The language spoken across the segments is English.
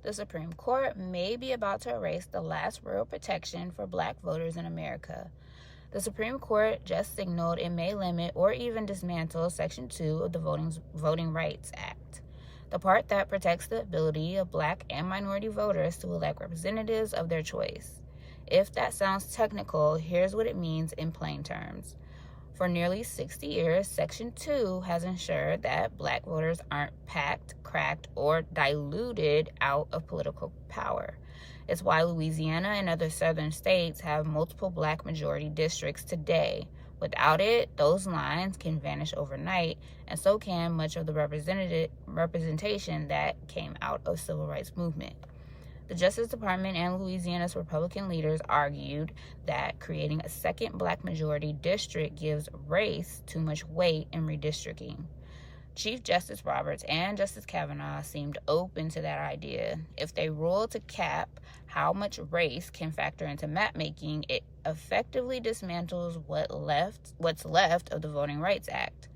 The Supreme Court may be about to erase the last real protection for Black voters in America. The Supreme Court just signaled it may limit or even dismantle Section 2 of the Voting Rights Act, the part that protects the ability of Black and minority voters to elect representatives of their choice. If that sounds technical, here's what it means in plain terms. For nearly 60 years, Section 2 has ensured that Black voters aren't packed, cracked, or diluted out of political power. It's why Louisiana and other southern states have multiple Black majority districts today. Without it, those lines can vanish overnight, and so can much of the representation that came out of the civil rights movement. The Justice Department and Louisiana's Republican leaders argued that creating a second Black majority district gives race too much weight in redistricting. Chief Justice Roberts and Justice Kavanaugh seemed open to that idea. If they rule to cap how much race can factor into map making, it effectively dismantles what's left of the Voting Rights Act.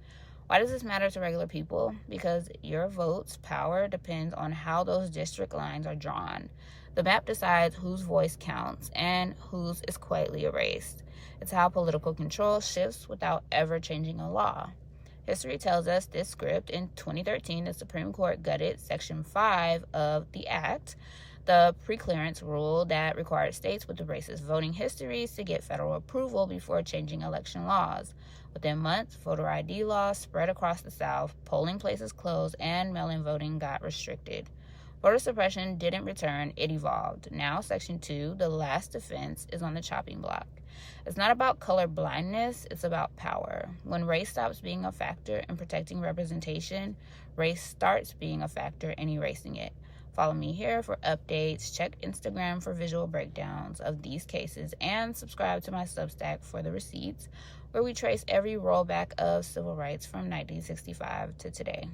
Why does this matter to regular people? Because your vote's power depends on how those district lines are drawn. The map decides whose voice counts and whose is quietly erased. It's how political control shifts without ever changing a law. History tells us this script. In 2013, the Supreme Court gutted Section 5 of the Act, the preclearance rule that required states with the racist voting histories to get federal approval before changing election laws. Within months, voter ID laws spread across the South, polling places closed, and mail-in voting got restricted. Voter suppression didn't return, it evolved. Now, Section 2, the last defense, is on the chopping block. It's not about colorblindness, it's about power. When race stops being a factor in protecting representation, race starts being a factor in erasing it. Follow me here for updates, check Instagram for visual breakdowns of these cases, and subscribe to my Substack for the receipts, where we trace every rollback of civil rights from 1965 to today.